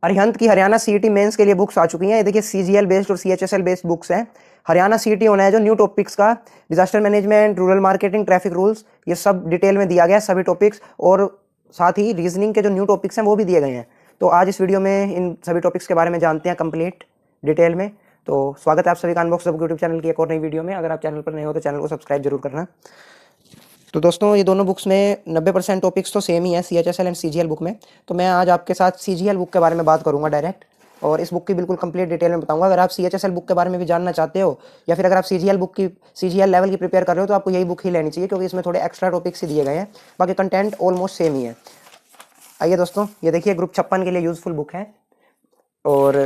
अरिहंत की Haryana CET mains के लिए बुक्स आ चुकी हैं। ये देखिए सीजीएल बेस्ड और सीएचएसएल बेस्ड बुक्स हैं। हरियाणा सीईटी होना है जो न्यू टॉपिक्स का disaster management, rural marketing, traffic rules, ये सब डिटेल में दिया गया है सभी टॉपिक्स, और साथ ही रीजनिंग के जो न्यू टॉपिक्स हैं वो भी दिए गए हैं। तो आज इस वीडियो में इन सभी टॉपिक्स के बारे में जानते हैं कंप्लीट डिटेल में। तो स्वागत है आप सभी का अनबॉक्स बुक यूट्यूब चैनल की एक और नई वीडियो में। अगर आप चैनल पर नए हो तो चैनल को सब्सक्राइब जरूर करना। तो दोस्तों ये दोनों बुक्स में 90% टॉपिक्स तो सेम ही है सीएचएसएल एंड सीजीएल बुक में। तो मैं आज आपके साथ सीजीएल बुक के बारे में बात करूंगा डायरेक्ट, और इस बुक की बिल्कुल कंप्लीट डिटेल में बताऊंगा। अगर आप सीएचएसएल बुक के बारे में भी जानना चाहते हो, या फिर अगर आप सीजीएल लेवल की प्रिपेयर कर रहे हो, तो आपको यही बुक ही लेनी चाहिए, क्योंकि इसमें थोड़े एक्स्ट्रा टॉपिक्स ही दिए गए हैं। बाकी कंटेंट ऑलमोस्ट सेम ही है। आइए दोस्तों, ये देखिए ग्रुप 56 के लिए यूजफुल बुक है। और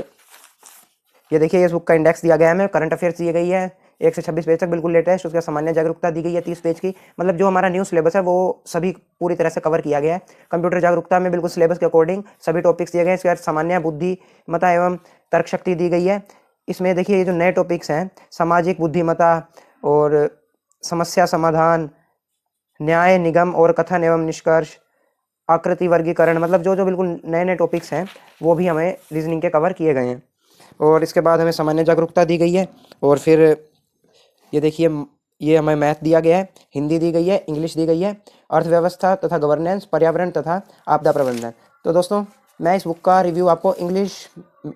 ये देखिए इस बुक का इंडेक्स दिया गया है हमें, करंट अफेयर्स दी गई है 1 से 26 पेज तक, बिल्कुल लेटेस्ट। उसका सामान्य जागरूकता दी गई है 30 पेज की। मतलब जो हमारा न्यू सिलेबस है वो सभी पूरी तरह से कवर किया गया है। कंप्यूटर जागरूकता में बिल्कुल सिलेबस के अकॉर्डिंग सभी टॉपिक्स दिए गए हैं। इसके बाद सामान्य बुद्धिमत्ता एवं तर्क शक्ति दी गई है। इसमें देखिए ये जो नए टॉपिक्स हैं, सामाजिक बुद्धिमत्ता और समस्या समाधान, न्याय निगम और कथन एवं निष्कर्ष, आकृति वर्गीकरण, मतलब जो जो बिल्कुल नए नए टॉपिक्स हैं वो भी हमें रीजनिंग के कवर किए गए हैं। और इसके बाद हमें सामान्य जागरूकता दी गई है। और फिर ये देखिए ये हमें मैथ दिया गया है, हिंदी दी गई है, इंग्लिश दी गई है, अर्थव्यवस्था तथा गवर्नेंस, पर्यावरण तथा आपदा प्रबंधन। तो दोस्तों मैं इस बुक का रिव्यू आपको इंग्लिश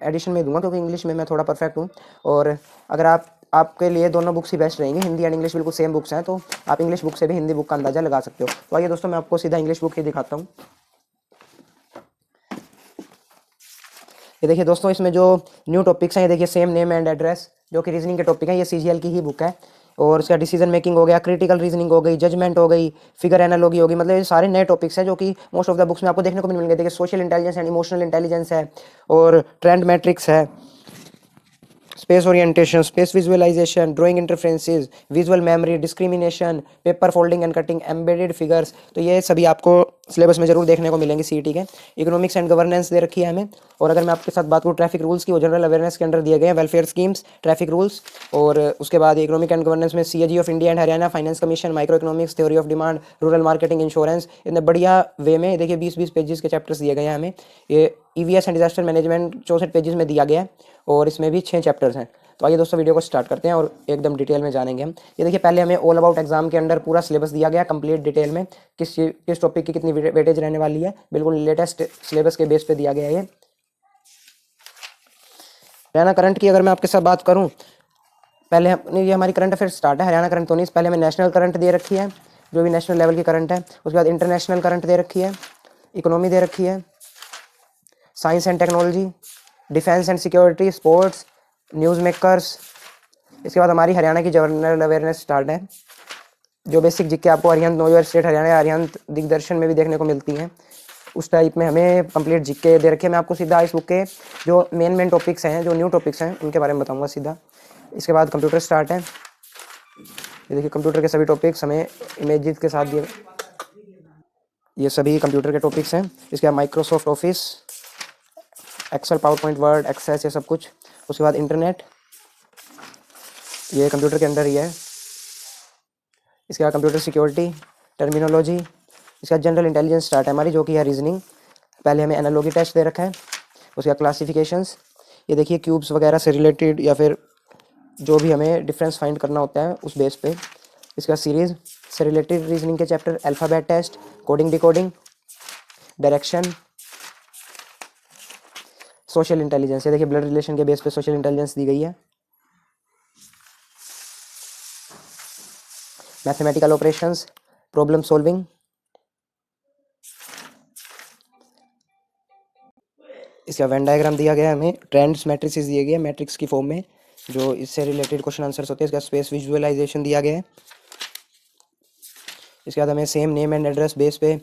एडिशन में दूंगा, क्योंकि इंग्लिश में मैं थोड़ा परफेक्ट हूँ। और अगर आपके लिए दोनों बुक्स ही बेस्ट रहेंगी। हिंदी एंड इंग्लिश बिल्कुल सेम बुक्स हैं, तो आप इंग्लिश बुक से भी हिंदी बुक का अंदाजा लगा सकते हो। तो आइए दोस्तों मैं आपको सीधा इंग्लिश बुक ही दिखाता हूँ। ये देखिए दोस्तों इसमें जो न्यू टॉपिक्स हैं, ये देखिए सेम नेम एंड एड्रेस, जो कि रीजनिंग के टॉपिक हैं। ये सीजीएल की ही बुक है। और इसका डिसीजन मेकिंग हो गया, क्रिटिकल रीजनिंग हो गई, जजमेंट हो गई, फिगर एनालॉजी होगी। मतलब ये सारे नए टॉपिक्स हैं जो कि मोस्ट ऑफ द बुक्स में आपको देखने को नहीं मिलेंगे। देखिए social intelligence and emotional intelligence है, और ट्रेंड मैट्रिक्स है, space orientation, space visualisation, drawing interferences, visual memory, discrimination, paper folding and cutting, embedded figures. तो ये सभी आपको सिलेबस में जरूर देखने को मिलेंगे सीईटी के। इकोनॉमिक्स एंड गवर्नेंस दे रखी है हमें। और अगर मैं आपके साथ बात करूँ ट्रैफिक रूल्स की, वो जनरल अवेयरनेस के अंडर दिए गए हैं, वेलफेयर स्कीम्स, ट्रैफिक रूल्स। और उसके बाद इकोनॉमिक एंड गवर्नेंस में CAG of India and Haryana, finance commission, micro economics, theory of demand, rural marketing, insurance. इतने बढ़िया वे में देखिए 20-20 पेजेस के चैप्टर्स दिए गए हैं हमें। ये EVS and disaster management 64 pages में दिया गया है, और इसमें भी 6 चैप्टर्स हैं। तो आइए दोस्तों वीडियो को स्टार्ट करते हैं और एकदम डिटेल में जानेंगे हम। ये देखिए पहले हमें ऑल अबाउट एग्जाम के अंदर पूरा सिलेबस दिया गया कंप्लीट डिटेल में, किस टॉपिक की कितनी वेटेज रहने वाली है, बिल्कुल लेटेस्ट सिलेबस के बेस पे दिया गया है। ये हरियाणा करंट की अगर मैं आपके साथ बात करूं, पहले ये हमारी करंट अफेयर स्टार्ट है। हरियाणा करंट तो नहीं, पहले हमें नेशनल करंट दे रखी है, जो भी नेशनल लेवल की करंट है। उसके बाद इंटरनेशनल करंट दे रखी है, इकोनॉमी दे रखी है, science and technology, defence and security, sports, news makers. इसके बाद हमारी हरियाणा की जनरल अवेयरनेस स्टार्ट है, जो बेसिक जिक्के आपको Arihant know your state Haryana या अरिहंत दिग्दर्शन में भी देखने को मिलती हैं। उस टाइप में हमें कंप्लीट जिक्के दे रखे हैं। मैं आपको सीधा इस बुक के जो मेन टॉपिक्स हैं, जो न्यू टॉपिक्स हैं, उनके बारे में बताऊंगा सीधा। इसके बाद कंप्यूटर स्टार्ट है। ये देखिए कंप्यूटर के सभी टॉपिक्स हमें इमेजेस के साथ दिए, ये सभी कंप्यूटर के टॉपिक्स हैं। इसके बाद Microsoft Office, Excel, PowerPoint, Word, Access, ये सब कुछ। उसके बाद इंटरनेट, ये कंप्यूटर के अंदर ही है। इसके बाद कंप्यूटर सिक्योरिटी, टर्मिनोलॉजी। इसका जनरल इंटेलिजेंस स्टार्ट है हमारी, जो कि है रीजनिंग। पहले हमें एनालॉजी टेस्ट दे रखा है। उसके बाद क्लासिफिकेशंस, ये देखिए क्यूब्स वगैरह से रिलेटेड, या फिर जो भी हमें डिफरेंस फाइंड करना होता है उस बेस पे। इसके बाद सीरीज से रिलेटेड रीजनिंग के chapter, alphabet test, coding decoding, direction, social intelligence. ये देखिए ब्लड रिलेशन के बेस पे सोशल इंटेलिजेंस दी गई है। Mathematical operations, problem solving. इसका वेन डायग्राम दिया गया है हमें, ट्रेंड्स मैट्रिसेस दिए गए मैट्रिक्स की फॉर्म में, जो इससे रिलेटेड क्वेश्चन आंसर्स होते हैं। इसका स्पेस विजुअलाइजेशन दिया गया है। इसके बाद हमें same name and address base पे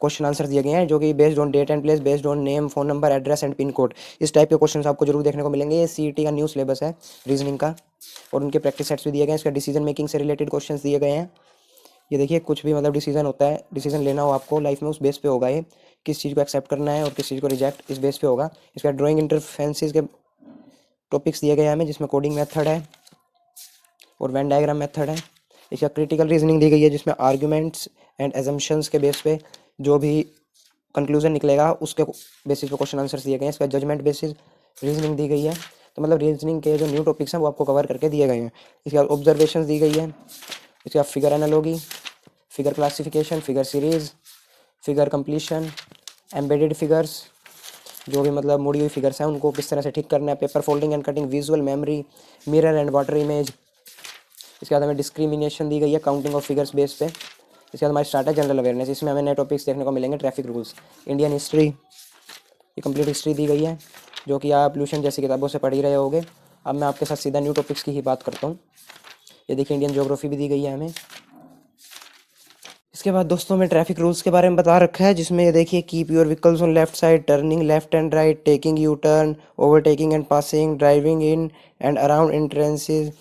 क्वेश्चन आंसर दिए गए हैं, जो कि based on date and place, based on name, phone number, address and pin code. इस टाइप के क्वेश्चन आपको जरूर देखने को मिलेंगे। ये सीईटी का न्यू सिलेबस है रीजनिंग का, और उनके प्रैक्टिस सेट्स भी दिए गए हैं। इसका डिसीजन मेकिंग से रिलेटेड क्वेश्चन दिए गए हैं। ये देखिए कुछ भी मतलब डिसीजन होता है, डिसीजन लेना हो आपको लाइफ में, उस बेस पे होगा ये, किस चीज़ को एक्सेप्ट करना है और किस चीज़ को रिजेक्ट, इस बेस पे होगा। इसका ड्राइंग इंटरफेरेंसेस के टॉपिक्स दिए गए हैं हमें, जिसमें कोडिंग मेथड है और वेन डायग्राम मेथड है। इसका क्रिटिकल रीजनिंग दी गई है, जिसमें आर्ग्यूमेंट्स एंड एजम्पशंस के बेस पे जो भी कंक्लूजन निकलेगा उसके बेसिस पे क्वेश्चन आंसर्स दिए गए हैं। इसका जजमेंट बेसिस रीजनिंग दी गई है, तो मतलब रीजनिंग के जो न्यू टॉपिक्स हैं वो आपको कवर करके दिए गए हैं। इसके बाद ऑब्जर्वेशन दी गई है, इसके बाद figure analogy, figure classification, figure series, figure completion, embedded figures, जो भी मतलब मुड़ी हुई फिगर्स हैं उनको किस तरह से ठीक करना है, paper folding and cutting, visual memory, mirror and water image. इसके बाद हमें डिस्क्रिमिनेशन दी गई है काउंटिंग ऑफ फिगर्स बेस पे। इसके बाद हमारी स्टार्ट है जनरल अवेयरनेस, इसमें हमें नए टॉपिक्स देखने को मिलेंगे, ट्रैफिक रूल्स, इंडियन हिस्ट्री, ये कंप्लीट हिस्ट्री दी गई है जो कि आप पोल्यूशन जैसी किताबों से पढ़ ही रहे होगे। अब मैं आपके साथ सीधा न्यू टॉपिक्स की ही बात करता हूँ। ये देखिए इंडियन ज्योग्राफी भी दी गई है हमें। इसके बाद दोस्तों में ट्रैफिक रूल्स के बारे में बता रखा है, जिसमें ये देखिए keep your vehicles on left side, turning left and right, taking U turn, overtaking and passing, driving in and around entrances,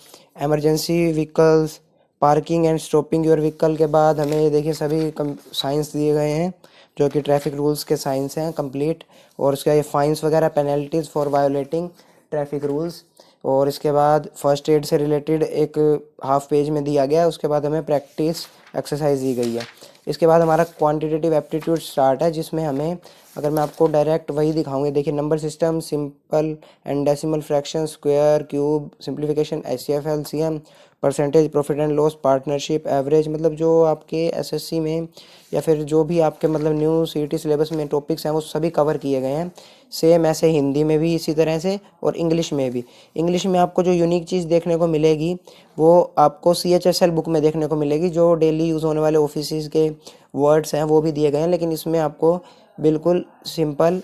emergency vehicles, parking and stopping your vehicle. के बाद हमें ये देखिए सभी साइंस दिए गए हैं जो कि ट्रैफिक रूल्स के साइंस हैं कंप्लीट, और उसका ये फाइन्स वगैरह, penalties for violating traffic rules. और इसके बाद फर्स्ट एड से रिलेटेड एक हाफ पेज में दिया गया है। उसके बाद हमें प्रैक्टिस एक्सरसाइज दी गई है। इसके बाद हमारा क्वांटिटेटिव एप्टीट्यूड स्टार्ट है, जिसमें हमें, अगर मैं आपको डायरेक्ट वही दिखाऊंगी, देखिए number system, simple and decimal fraction, square, cube, simplification, HCF, LCM, percentage, profit and loss, partnership, average, मतलब जो आपके एसएससी में या फिर जो भी आपके मतलब न्यू सीईटी सिलेबस में टॉपिक्स हैं वो सभी कवर किए गए हैं। सेम ऐसे हिंदी में भी इसी तरह से, और इंग्लिश में भी। इंग्लिश में आपको जो यूनिक चीज़ देखने को मिलेगी वो आपको CHSL बुक में देखने को मिलेगी, जो डेली यूज़ होने वाले ऑफिस के वर्ड्स हैं वो भी दिए गए हैं, लेकिन इसमें आपको बिल्कुल सिंपल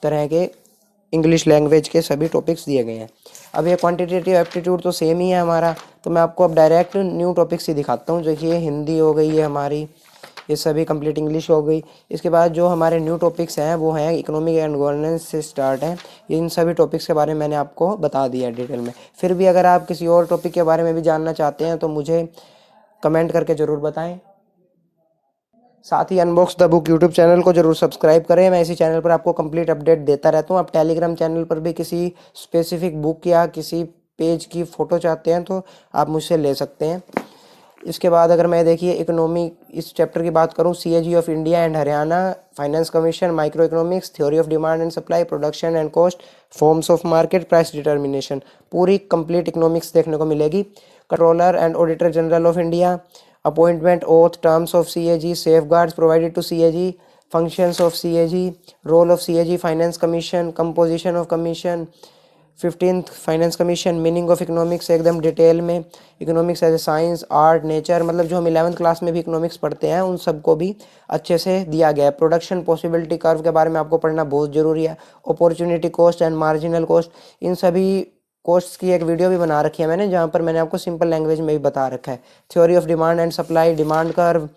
तरह के इंग्लिश लैंग्वेज के सभी टॉपिक्स दिए गए हैं। अब ये क्वांटिटेटिव एप्टीट्यूड तो सेम ही है हमारा, तो मैं आपको अब डायरेक्ट न्यू टॉपिक्स ही दिखाता हूँ। देखिए हिंदी हो गई है हमारी, ये सभी कंप्लीट इंग्लिश हो गई। इसके बाद जो हमारे न्यू टॉपिक्स हैं वो हैं इकोनॉमिक एंड गवर्नेंस से स्टार्ट है। इन सभी टॉपिक्स के बारे में मैंने आपको बता दिया डिटेल में। फिर भी अगर आप किसी और टॉपिक के बारे में भी जानना चाहते हैं तो मुझे कमेंट करके ज़रूर बताएं। साथ ही unbox the book YouTube channel को जरूर सब्सक्राइब करें। मैं इसी चैनल पर आपको कंप्लीट अपडेट देता रहता हूँ। आप टेलीग्राम चैनल पर भी किसी स्पेसिफिक बुक या किसी पेज की फ़ोटो चाहते हैं तो आप मुझसे ले सकते हैं। इसके बाद अगर मैं देखिए इकोनॉमी इस चैप्टर की बात करूं, CAG of India and Haryana, finance commission, micro economics, theory of demand and supply, production and cost, forms of market, price determination, पूरी कंप्लीट इकोनॉमिक्स देखने को मिलेगी। Controller and auditor general of India, appointment, oath, terms of CAG, safeguards provided to CAG, functions of CAG, role of CAG, finance commission, composition of commission, 15th finance commission, meaning of economics एकदम detail में, economics as a science, art, nature, मतलब जो हम 11th class में भी economics पढ़ते हैं उन सबको भी अच्छे से दिया गया है। प्रोडक्शन पॉसिबिलिटी कर्व के बारे में आपको पढ़ना बहुत ज़रूरी है। Opportunity cost and marginal cost, इन सभी कॉस्ट की एक वीडियो भी बना रखी है मैंने, जहाँ पर मैंने आपको सिंपल लैंग्वेज में भी बता रखा है। Theory of demand and supply, demand curve,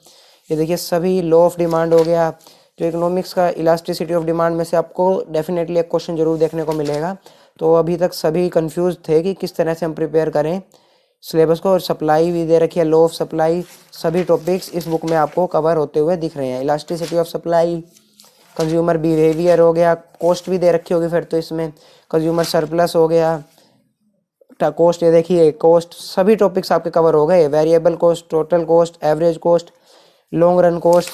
ये देखिए सभी, लॉ ऑफ डिमांड हो गया। जो इकोनॉमिक्स का इलास्टिसिटी ऑफ डिमांड में से आपको डेफिनेटली एक क्वेश्चन जरूर देखने को मिलेगा। तो अभी तक सभी कंफ्यूज थे कि किस तरह से हम प्रिपेयर करें सिलेबस को, और सप्लाई भी दे रखी है, लॉ ऑफ सप्लाई, सभी टॉपिक्स इस बुक में आपको कवर होते हुए दिख रहे हैं। Elasticity of supply, consumer behaviour हो गया, कॉस्ट भी दे रखी होगी फिर तो इसमें, कंज्यूमर सरप्लस हो गया, कॉस्ट, ये देखिए कॉस्ट, सभी टॉपिक्स आपके कवर हो गए। Variable cost, total cost, average cost, long run cost,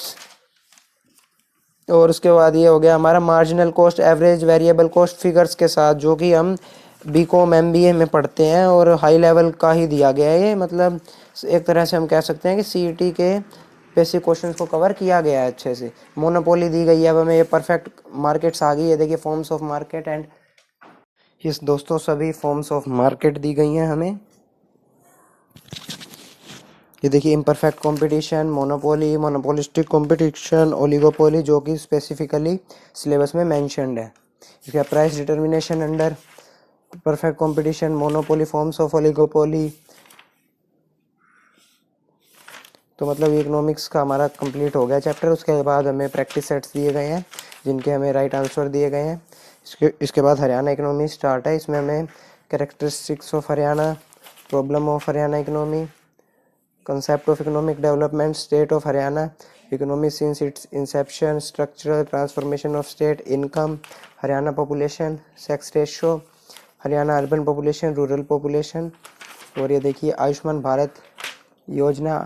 और उसके बाद ये हो गया हमारा marginal cost, average, variable cost, figures के साथ, जो कि हम BCom MBA में पढ़ते हैं और हाई लेवल का ही दिया गया है ये। मतलब एक तरह से हम कह सकते हैं कि CET के बेसिक क्वेश्चंस को कवर किया गया है अच्छे से। मोनोपोली दी गई है, अब हमें ये परफेक्ट मार्केट्स आ गई है। देखिए forms of market and, yes दोस्तों सभी फॉर्म्स ऑफ मार्केट दी गई हैं हमें। ये देखिए imperfect competition, monopoly, monopolistic competition, oligopoly, जो कि स्पेसिफिकली सिलेबस में मेंशन्ड है। इसका price determination under perfect competition, monopoly, forms of oligopoly. तो मतलब इकोनॉमिक्स का हमारा कंप्लीट हो गया चैप्टर। उसके बाद हमें प्रैक्टिस सेट्स दिए गए हैं जिनके हमें राइट आंसर दिए गए हैं। इसके बाद हरियाणा इकोनॉमी स्टार्ट है। इसमें हमें characteristics of Haryana, problem of Haryana economy, concept of economic development, state of Haryana economy since its inception, structural transformation of state, income, Haryana population, sex ratio, Haryana urban population, rural population. और ये देखिए आयुष्मान भारत योजना,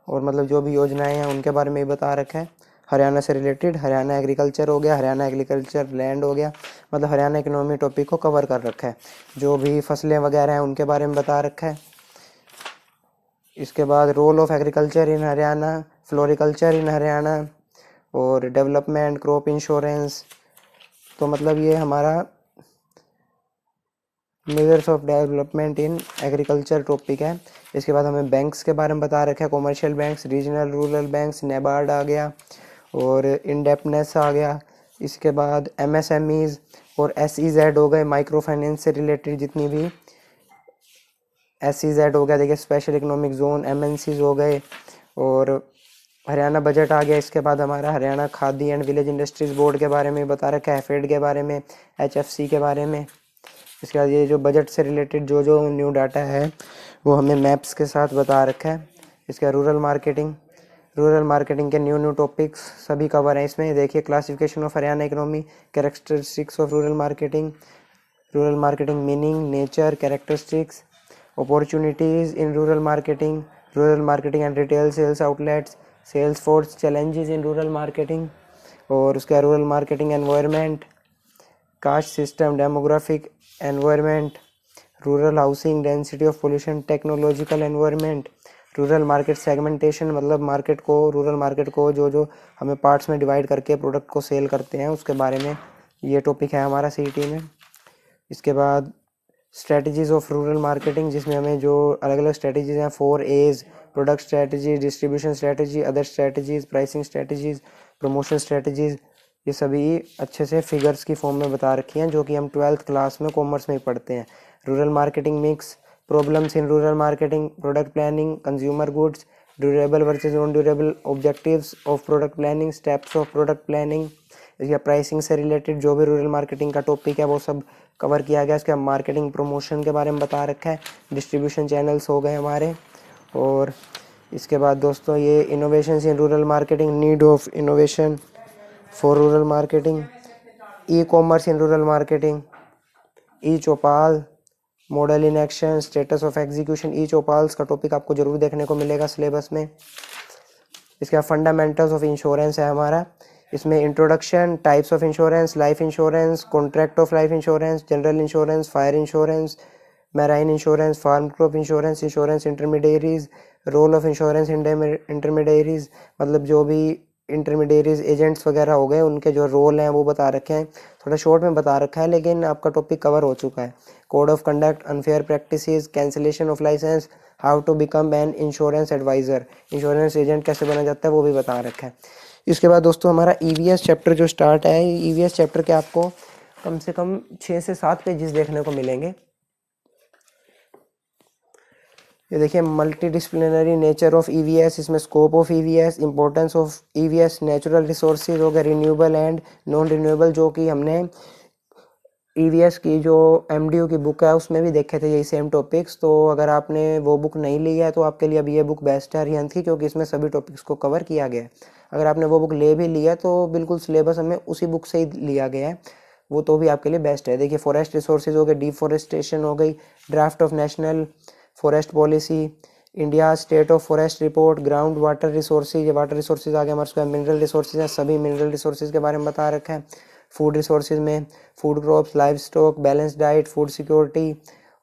और मतलब जो भी योजनाएं हैं उनके बारे में बता रखा है। हरियाणा से रिलेटेड हरियाणा एग्रीकल्चर हो गया, हरियाणा एग्रीकल्चर लैंड हो गया, मतलब हरियाणा इकोनॉमी टॉपिक को कवर कर रखा है। जो भी फसलें वगैरह हैं उनके बारे में बता रखा है। इसके बाद role of agriculture in Haryana, floriculture in Haryana और डेवलपमेंट, क्रॉप इंश्योरेंस। तो मतलब ये हमारा measures of development in agriculture topic है। इसके बाद हमें बैंक्स के बारे में बता रखा है, commercial banks, regional rural banks, NABARD आ गया और इनडेप्टनेस आ गया। इसके बाद एमएसएमईज और एसईजेड हो गए, माइक्रो फाइनेंस से रिलेटेड जितनी भी, एसईजेड हो गया देखिए स्पेशल इकोनॉमिक जोन, एमएनसीज हो गए और हरियाणा बजट आ गया। इसके बाद हमारा Haryana khadi and village industries board के बारे में बता रखा है, फेड के बारे में, एचएफसी के बारे में। इसके बाद ये जो बजट से रिलेटेड जो जो न्यू डाटा है वो हमें मैप्स के साथ बता रखा है। इसके बाद रूरल मार्केटिंग के न्यू टॉपिक्स सभी कवर हैं इसमें। देखिए classification of Haryana economy, characteristics of rural marketing meaning, nature, characteristics, opportunities in rural marketing and retail sales outlets, sales force challenges in rural marketing और उसका rural marketing environment, caste system, demographic environment, rural housing, density of pollution, technological environment, rural market segmentation, मतलब market को, रूरल market को जो जो हमें parts में डिवाइड करके प्रोडक्ट को सेल करते हैं उसके बारे में ये टॉपिक है हमारा सीईटी में। इसके बाद स्ट्रेटजीज ऑफ रूरल मार्केटिंग, जिसमें हमें जो अलग अलग स्ट्रेटजीज हैं, 4 A's, product strategy, distribution strategy, other strategies, pricing strategies, promotion strategies, ये सभी अच्छे से फिगर्स की फॉर्म में बता रखी हैं जो कि हम 12th क्लास में कॉमर्स में ही पढ़ते हैं। Rural marketing mix, problems in rural marketing, product planning, consumer goods, durable versus non durable, objectives of product planning, steps of product planning. इसके प्राइसिंग से रिलेटेड जो भी रूरल मार्केटिंग का टॉपिक है वो सब कवर किया गया। इसके मार्केटिंग प्रमोशन के बारे में बता रखा है, डिस्ट्रीब्यूशन चैनल्स हो गए हमारे। और इसके बाद दोस्तों ये innovations in rural marketing, need of innovation for rural marketing, e commerce in rural marketing, e Choupal, model in action, status of execution. E Choupals का टॉपिक आपको जरूर देखने को मिलेगा सिलेबस में। इसके बाद फंडामेंटल्स ऑफ इंश्योरेंस है हमारा, इसमें introduction, types of insurance, life insurance, contract of life insurance, general insurance, fire insurance, marine insurance, farm crop insurance, insurance intermediaries, role of insurance intermediaries, मतलब जो भी इंटरमीडियरीज एजेंट्स वगैरह हो गए उनके जो रोल हैं वो बता रखे हैं। थोड़ा शॉर्ट में बता रखा है लेकिन आपका टॉपिक कवर हो चुका है। Code of conduct, unfair practices, cancellation of licence, how to become an insurance advisor, insurance agent कैसे बना जाता है वो भी बता रखा है। इसके बाद दोस्तों हमारा ईवीएस चैप्टर जो स्टार्ट है, ईवीएस चैप्टर के आपको कम से कम 6 से 7 पेजेस देखने को मिलेंगे। ये देखिए multi disciplinary nature of EVS, इसमें scope of EVS, importance of EVS, natural resources हो गए, रिन्यूएबल एंड नॉन रिन्यूएबल, जो कि हमने ईवीएस की जो एमडीयू की बुक है उसमें भी देखे थे यही सेम टॉपिक्स। तो अगर आपने वो बुक नहीं ली है तो आपके लिए अभी ये बुक बेस्ट है अरिहंत की, क्योंकि इसमें सभी टॉपिक्स को कवर किया गया है। अगर आपने वो बुक ले भी लिया तो बिल्कुल सिलेबस हमें उसी बुक से ही लिया गया है, वो तो भी आपके लिए बेस्ट है। देखिए फॉरेस्ट रिसोर्सेज हो गए, डिफॉरेस्टेशन हो गई, draft of national forest policy, India state of forest report, ground water resources, ये वाटर रिसोर्सेज आ गए हमारे पास, मिनरल रिसोर्सेज हैं, सभी मिनरल रिसोर्सेज के बारे में बता रखा है। फूड रिसोर्सेज में food crops, livestock, balance diet, food security,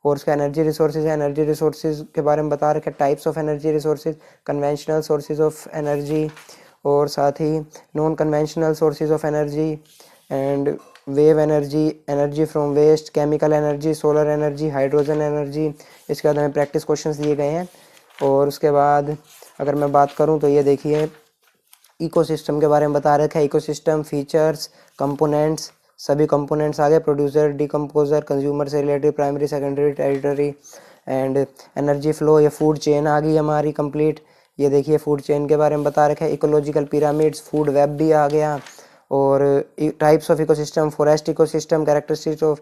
और उसका एनर्जी रिसोर्सेज है, एनर्जी रिसोर्सेज के बारे में बता रखा है। Types of energy resources, conventional sources of energy और साथ ही non conventional sources of energy and wave energy, energy from waste, chemical energy, solar energy, hydrogen energy. इसके बाद हमें प्रैक्टिस क्वेश्चंस दिए गए हैं। और उसके बाद अगर मैं बात करूं तो ये देखिए इकोसिस्टम के बारे में बता रखा है, इकोसिस्टम, फीचर्स, कंपोनेंट्स, सभी कंपोनेंट्स आ गए, प्रोड्यूसर, डिकम्पोजर, कंज्यूमर से related, primary, secondary, territory and energy flow. ये फूड चेन आ गई हमारी कंप्लीट। ये देखिए फूड चेन के बारे में बता रखा है, इकोलॉजिकल पिरामिड्स, फूड वेब भी आ गया। और types of ecosystem, forest ecosystem, characteristics of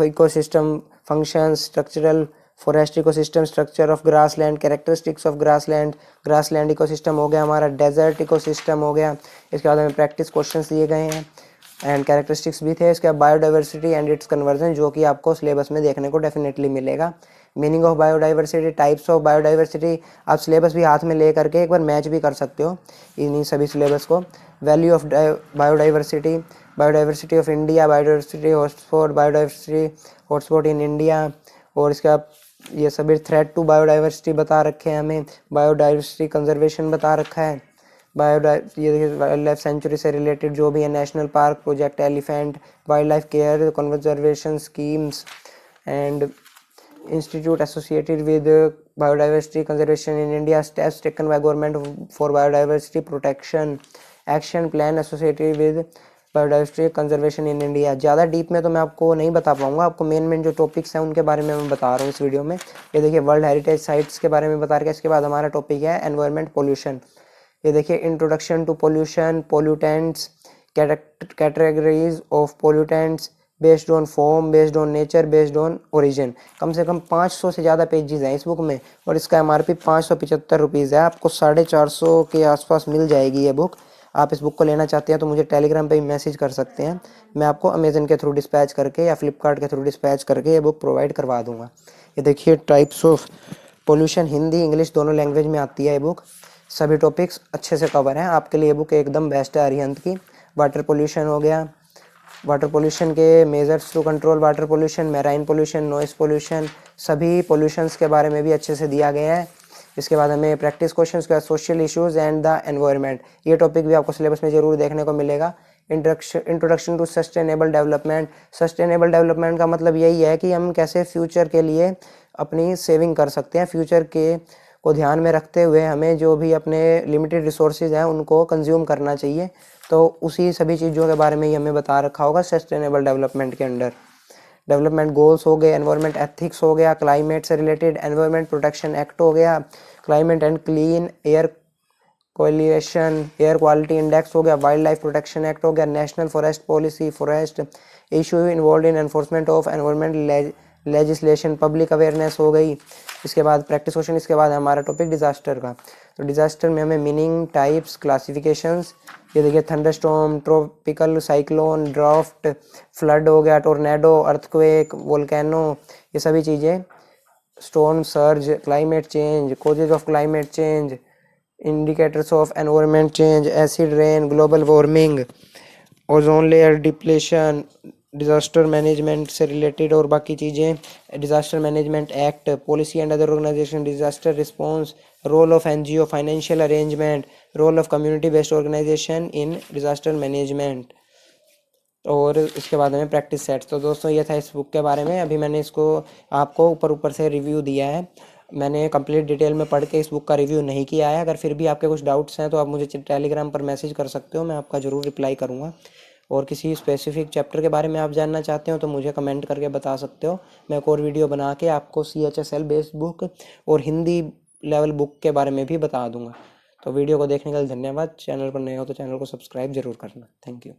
ecosystem, function, structural forest ecosystem, structure of grassland, characteristics of grassland, grassland ecosystem हो गया हमारा, डेजर्ट इकोसिस्टम हो गया। इसके बाद हमें प्रैक्टिस क्वेश्चंस दिए गए हैं एंड कैरेक्टरिस्टिक्स भी थे। इसके बाद बायोडाइवर्सिटी एंड इट्स कन्वर्जन, जो कि आपको सिलेबस में देखने को डेफिनेटली मिलेगा। Meaning of biodiversity, types of biodiversity, आप सिलेबस भी हाथ में ले करके एक बार मैच भी कर सकते हो इन्हीं सभी सिलेबस को। Value of biodiversity, biodiversity of India, biodiversity hotspot in India, और इसका ये सभी थ्रेट टू बायोडाइवर्सिटी बता रखे हैं हमें, बायोडाइवर्सिटी कंजर्वेशन बता रखा है, ये देखिए वाइल्ड लाइफ सेंचुरी से रिलेटेड जो भी है, national park project, elephant, wild life care conservation schemes and institute associated with biodiversity conservation in India, steps taken by government for biodiversity protection, action plan associated with biodiversity conservation in India. ज़्यादा deep में तो मैं आपको नहीं बता पाऊंगा, आपको main जो टॉपिक्स हैं उनके बारे में मैं बता रहा हूँ इस वीडियो में। ये देखिए वर्ल्ड हेरिटेज साइट्स के बारे में बता रहा है। इसके बाद हमारा टॉपिक है एनवायरमेंट पोल्यूशन। ये देखिए introduction to pollution, pollutants, categories of pollutants, based on form, based on nature, based on origin. कम से कम 500 से ज़्यादा पेजेस हैं इस बुक में और इसका MRP 575 रुपीज़ है। आपको 450 के आसपास मिल जाएगी ये बुक। आप इस बुक को लेना चाहते हैं तो मुझे टेलीग्राम पे मैसेज कर सकते हैं, मैं आपको अमेजन के थ्रू डिस्पैच करके या फ्लिपकार्ट के थ्रू डिस्पैच करके ये बुक प्रोवाइड करवा दूंगा। ये देखिए types of pollution, Hindi English दोनों लैंग्वेज में आती है ये बुक। सभी टॉपिक्स अच्छे से कवर हैं, आपके लिए बुक एकदम बेस्ट है अरिहंत की। वाटर पोल्यूशन हो गया, वाटर पोल्यूशन के measures to control water pollution, marine pollution, noise pollution, सभी पोल्यूशंस के बारे में भी अच्छे से दिया गया है। इसके बाद हमें प्रैक्टिस क्वेश्चंस के बाद social issues and the environment, ये टॉपिक भी आपको सिलेबस में जरूर देखने को मिलेगा। Introduction to sustainable development, sustainable development का मतलब यही है कि हम कैसे फ्यूचर के लिए अपनी सेविंग कर सकते हैं, फ्यूचर के को ध्यान में रखते हुए हमें जो भी अपने लिमिटेड रिसोर्सेज हैं उनको कंज्यूम करना चाहिए। तो उसी सभी चीज़ों के बारे में ही हमें बता रखा होगा सस्टेनेबल डेवलपमेंट के अंडर। डेवलपमेंट गोल्स हो गए, एनवायरनमेंट एथिक्स हो गया, क्लाइमेट से रिलेटेड एनवायरनमेंट प्रोटेक्शन एक्ट हो गया, climate and clean air coalition, air quality index हो गया, वाइल्ड लाइफ प्रोटेक्शन एक्ट हो गया, national forest policy, forest issue involve in enforcement of environment legislation, public awareness हो गई। इसके बाद प्रैक्टिस क्वेश्चन, इसके बाद हमारा टॉपिक डिजास्टर का। तो डिजास्टर में हमें मीनिंग, टाइप्स, क्लासिफिकेशंस, ये देखिए thunderstorm, tropical cyclone, draft, flood हो गया, टोर्नेडो, अर्थक्वेक, वोल्केनो, ये सभी चीज़ें, storm surge, climate change, causes of climate change, indicators of environment change, acid rain, global warming, ozone layer depletion, disaster management से related और बाकी चीज़ें, disaster management act, policy and other organisation, disaster response, role of NGO, financial arrangement, role of community based organisation in disaster management, और इसके बाद में practice sets. तो दोस्तों ये था इस बुक के बारे में। अभी मैंने इसको आपको ऊपर से रिव्यू दिया है, मैंने कंप्लीट डिटेल में पढ़ के इस बुक का रिव्यू नहीं किया है। अगर फिर भी आपके कुछ डाउट्स हैं तो आप मुझे टेलीग्राम पर मैसेज कर सकते हो, मैं आपका ज़रूर रिप्लाई करूँगा। और किसी स्पेसिफिक चैप्टर के बारे में आप जानना चाहते हो तो मुझे कमेंट करके बता सकते हो, मैं एक और वीडियो बना के आपको CHSL बेस्ड बुक और हिंदी लेवल बुक के बारे में भी बता दूंगा। तो वीडियो को देखने के लिए धन्यवाद। चैनल पर नए हो तो चैनल को सब्सक्राइब जरूर करना। Thank you.